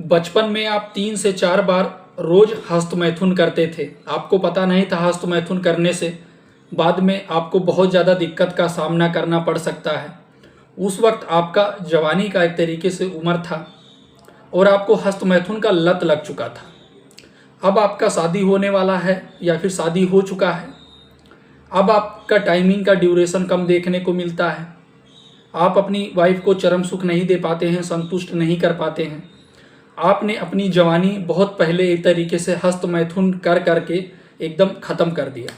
बचपन में आप 3 से 4 बार रोज हस्तमैथुन करते थे। आपको पता नहीं था हस्तमैथुन करने से बाद में आपको बहुत ज़्यादा दिक्कत का सामना करना पड़ सकता है। उस वक्त आपका जवानी का एक तरीके से उम्र था और आपको हस्तमैथुन का लत लग चुका था। अब आपका शादी होने वाला है या फिर शादी हो चुका है। अब आपका टाइमिंग का ड्यूरेशन कम देखने को मिलता है। आप अपनी वाइफ को चरम सुख नहीं दे पाते हैं, संतुष्ट नहीं कर पाते हैं। आपने अपनी जवानी बहुत पहले एक तरीके से हस्तमैथुन कर करके एकदम ख़त्म कर दिया।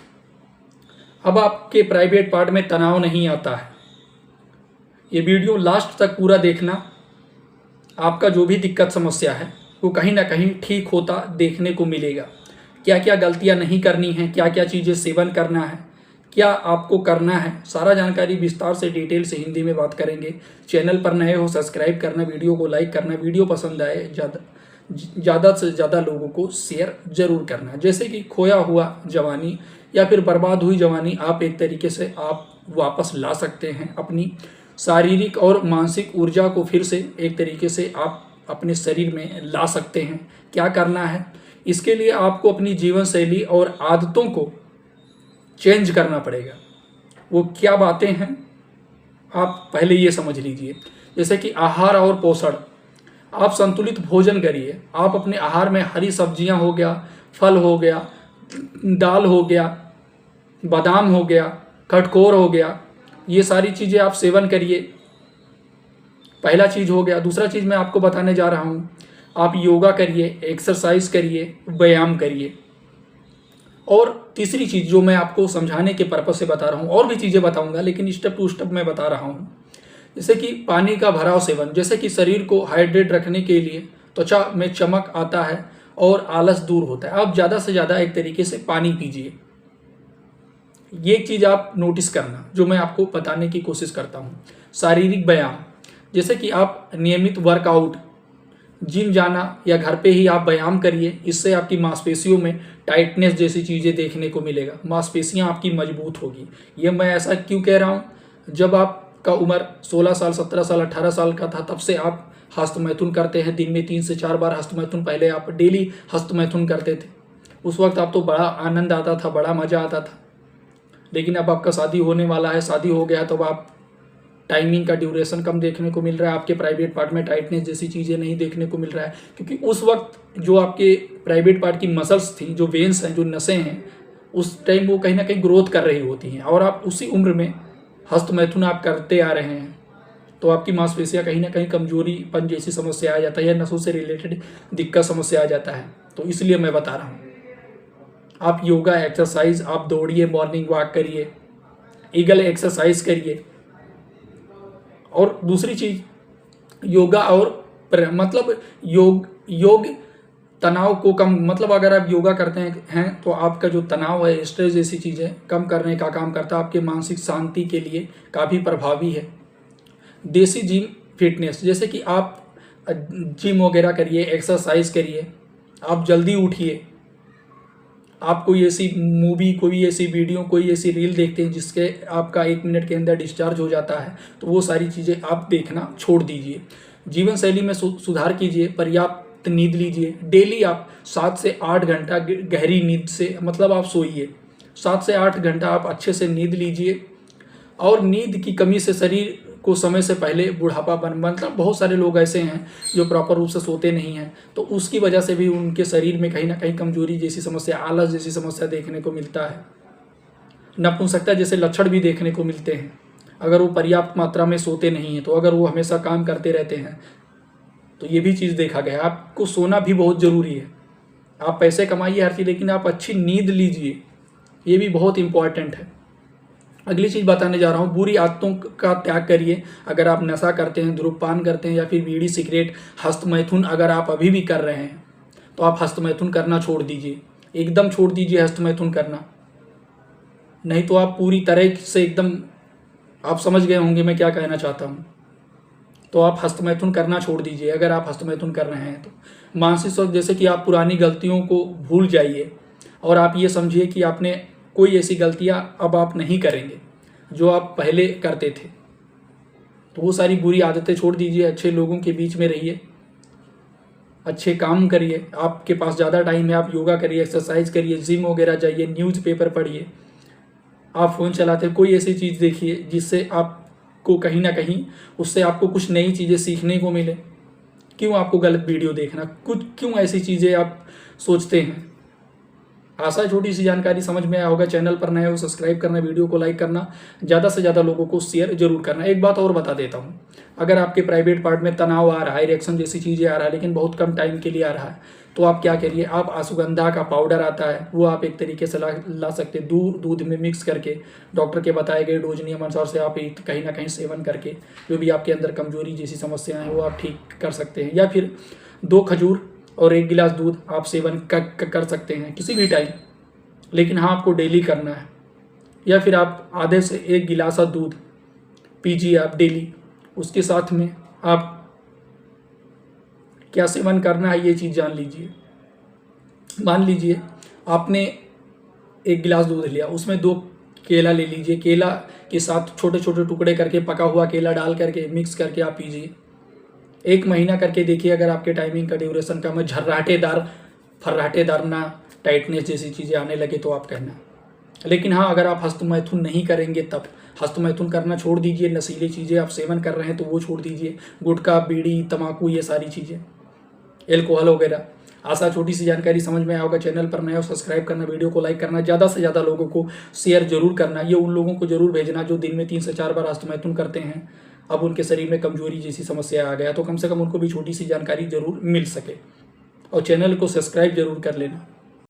अब आपके प्राइवेट पार्ट में तनाव नहीं आता है। ये वीडियो लास्ट तक पूरा देखना। आपका जो भी दिक्कत समस्या है वो कहीं ना कहीं ठीक होता देखने को मिलेगा। क्या क्या गलतियां नहीं करनी है, क्या क्या चीज़ें सेवन करना है, क्या आपको करना है, सारा जानकारी विस्तार से डिटेल से हिंदी में बात करेंगे। चैनल पर नए हो सब्सक्राइब करना, वीडियो को लाइक करना, वीडियो पसंद आए ज़्यादा से ज़्यादा लोगों को शेयर जरूर करना। जैसे कि खोया हुआ जवानी या फिर बर्बाद हुई जवानी आप एक तरीके से आप वापस ला सकते हैं। अपनी शारीरिक और मानसिक ऊर्जा को फिर से एक तरीके से आप अपने शरीर में ला सकते हैं। क्या करना है, इसके लिए आपको अपनी जीवन शैली और आदतों को चेंज करना पड़ेगा। वो क्या बातें हैं आप पहले ये समझ लीजिए। जैसे कि आहार और पोषण, आप संतुलित भोजन करिए। आप अपने आहार में हरी सब्जियां हो गया, फल हो गया, दाल हो गया, बादाम हो गया, खटकोर हो गया, ये सारी चीज़ें आप सेवन करिए। पहला चीज़ हो गया। दूसरा चीज़ मैं आपको बताने जा रहा हूँ, आप योगा करिए, एक्सरसाइज करिए, व्यायाम करिए। और तीसरी चीज़ जो मैं आपको समझाने के पर्पज़ से बता रहा हूँ, और भी चीज़ें बताऊँगा लेकिन स्टेप टू स्टेप मैं बता रहा हूँ। जैसे कि पानी का भराव सेवन, जैसे कि शरीर को हाइड्रेट रखने के लिए त्वचा में चमक आता है और आलस दूर होता है। आप ज़्यादा से ज़्यादा एक तरीके से पानी पीजिए। ये चीज़ आप नोटिस करना जो मैं आपको बताने की कोशिश करता हूँ। शारीरिक व्यायाम, जैसे कि आप नियमित वर्कआउट, जिम जाना या घर पे ही आप व्यायाम करिए। इससे आपकी मांसपेशियों में टाइटनेस जैसी चीज़ें देखने को मिलेगा, मांसपेशियाँ आपकी मजबूत होगी। ये मैं ऐसा क्यों कह रहा हूँ, जब आपका उम्र 16 साल, 17 साल, 18 साल का था तब से आप हस्तमैथुन करते हैं। दिन में 3 से 4 बार हस्तमैथुन, पहले आप डेली हस्तमैथुन करते थे। उस वक्त आपको बड़ा आनंद आता था, बड़ा मज़ा आता था। लेकिन अब आपका शादी होने वाला है, शादी हो गया तो आप टाइमिंग का ड्यूरेशन कम देखने को मिल रहा है। आपके प्राइवेट पार्ट में टाइटनेस जैसी चीज़ें नहीं देखने को मिल रहा है, क्योंकि उस वक्त जो आपके प्राइवेट पार्ट की मसल्स थी, जो वेन्स हैं, जो नसें हैं, उस टाइम वो कहीं ना कहीं ग्रोथ कर रही होती हैं। और आप उसी उम्र में हस्तमैथुन आप करते आ रहे हैं तो आपकी मांसपेशियाँ कहीं ना कहीं कमजोरीपन जैसी समस्या आ जाता है या नसों से रिलेटेड दिक्कत समस्या आ जाता है। तो इसलिए मैं बता रहा हूँ, आप योगा, एक्सरसाइज, आप दौड़िए, मॉर्निंग वॉक करिए, ईगल एक्सरसाइज करिए। और दूसरी चीज़ योगा और मतलब योग तनाव को कम, मतलब अगर आप योगा करते हैं तो आपका जो तनाव है, स्ट्रेस जैसी चीज़ें कम करने का काम करता है। आपके मानसिक शांति के लिए काफ़ी प्रभावी है। देसी जिम फिटनेस, जैसे कि आप जिम वगैरह करिए, एक्सरसाइज करिए, आप जल्दी उठिए। आप कोई ऐसी मूवी, कोई ऐसी वीडियो, कोई ऐसी रील देखते हैं जिसके आपका 1 मिनट के अंदर डिस्चार्ज हो जाता है, तो वो सारी चीज़ें आप देखना छोड़ दीजिए। जीवन शैली में सुधार कीजिए, पर्याप्त नींद लीजिए। डेली आप 7 से 8 घंटा गहरी नींद से, मतलब आप सोइए 7 से 8 घंटा आप अच्छे से नींद लीजिए। और नींद की कमी से शरीर को समय से पहले बुढ़ापा मतलब बहुत सारे लोग ऐसे हैं जो प्रॉपर रूप से सोते नहीं हैं, तो उसकी वजह से भी उनके शरीर में कहीं ना कहीं कमजोरी जैसी समस्या, आलस जैसी समस्या देखने को मिलता है। नपुंसकता जैसे लक्षण भी देखने को मिलते हैं अगर वो पर्याप्त मात्रा में सोते नहीं हैं। तो अगर वो हमेशा काम करते रहते हैं तो ये भी चीज़ देखा गया है। आपको सोना भी बहुत ज़रूरी है। आप पैसे कमाइए हर चीज़, लेकिन आप अच्छी नींद लीजिए, ये भी बहुत इंपॉर्टेंट है। अगली चीज़ बताने जा रहा हूँ, बुरी आदतों का त्याग करिए। अगर आप नशा करते हैं, धूम्रपान करते हैं या फिर बीड़ी सिगरेट, हस्तमैथुन अगर आप अभी भी कर रहे हैं तो आप हस्तमैथुन करना छोड़ दीजिए, एकदम छोड़ दीजिए हस्तमैथुन करना। नहीं तो आप पूरी तरह से एकदम, आप समझ गए होंगे मैं क्या कहना चाहता हूँ। तो आप हस्तमैथुन करना छोड़ दीजिए अगर आप हस्तमैथुन कर रहे हैं तो। मानसिक स्वास्थ्य, जैसे कि आप पुरानी गलतियों को भूल जाइए और आप ये समझिए कि आपने कोई ऐसी गलतियां अब आप नहीं करेंगे जो आप पहले करते थे। तो वो सारी बुरी आदतें छोड़ दीजिए, अच्छे लोगों के बीच में रहिए। अच्छे काम करिए, आपके पास ज़्यादा टाइम है, आप योगा करिए, एक्सरसाइज करिए, जिम वगैरह जाइए, न्यूज़पेपर पढ़िए। आप फ़ोन चलाते हैं, कोई ऐसी चीज़ देखिए जिससे आपको कहीं ना कहीं उससे आपको कुछ नई चीज़ें सीखने को मिले। क्यों आपको गलत वीडियो देखना, कुछ क्यों ऐसी चीज़ें आप सोचते हैं। आशा है छोटी सी जानकारी समझ में आया होगा। चैनल पर नए हो सब्सक्राइब करना, वीडियो को लाइक करना, ज़्यादा से ज़्यादा लोगों को शेयर जरूर करना। एक बात और बता देता हूँ, अगर आपके प्राइवेट पार्ट में तनाव आ रहा है, इरेक्शन जैसी चीज़ें आ रहा है, लेकिन बहुत कम टाइम के लिए आ रहा है, तो आप क्या करिए, आप अश्वगंधा का पाउडर आता है वो आप एक तरीके से ला सकते हैं, दूध में मिक्स करके डॉक्टर के बताए गए डोज नियम अनुसार से आप कहीं ना कहीं सेवन करके जो भी आपके अंदर कमजोरी जैसी समस्याएं हैं वो आप ठीक कर सकते हैं। या फिर 2 खजूर और 1 गिलास दूध आप सेवन कर सकते हैं किसी भी टाइम, लेकिन हाँ आपको डेली करना है। या फिर आप आधे से 1 गिलास दूध पीजिए आप डेली। उसके साथ में आप क्या सेवन करना है ये चीज़ जान लीजिए। मान लीजिए आपने 1 गिलास दूध लिया, उसमें 2 केला ले लीजिए, केला के साथ छोटे छोटे टुकड़े करके पका हुआ केला डाल करके मिक्स करके आप पीजिए। 1 महीना करके देखिए, अगर आपके टाइमिंग का ड्यूरेशन कम है, फर्राटेदार ना टाइटनेस जैसी चीज़ें आने लगे तो आप कहना। लेकिन हाँ, अगर आप हस्तमैथुन नहीं करेंगे तब, हस्तमैथुन करना छोड़ दीजिए, नशीली चीज़ें आप सेवन कर रहे हैं तो वो छोड़ दीजिए, गुटखा, बीड़ी, तम्बाकू, ये सारी चीज़ें, एल्कोहल वगैरह। आशा छोटी सी जानकारी समझ में आया होगा। चैनल पर नए हो सब्सक्राइब करना, वीडियो को लाइक करना, ज़्यादा से ज़्यादा लोगों को शेयर जरूर करना। ये उन लोगों को जरूर भेजना जो दिन में 3 से 4 बार हस्तमैथुन करते हैं, अब उनके शरीर में कमजोरी जैसी समस्या आ गया, तो कम से कम उनको भी छोटी सी जानकारी जरूर मिल सके। और चैनल को सब्सक्राइब जरूर कर लेना।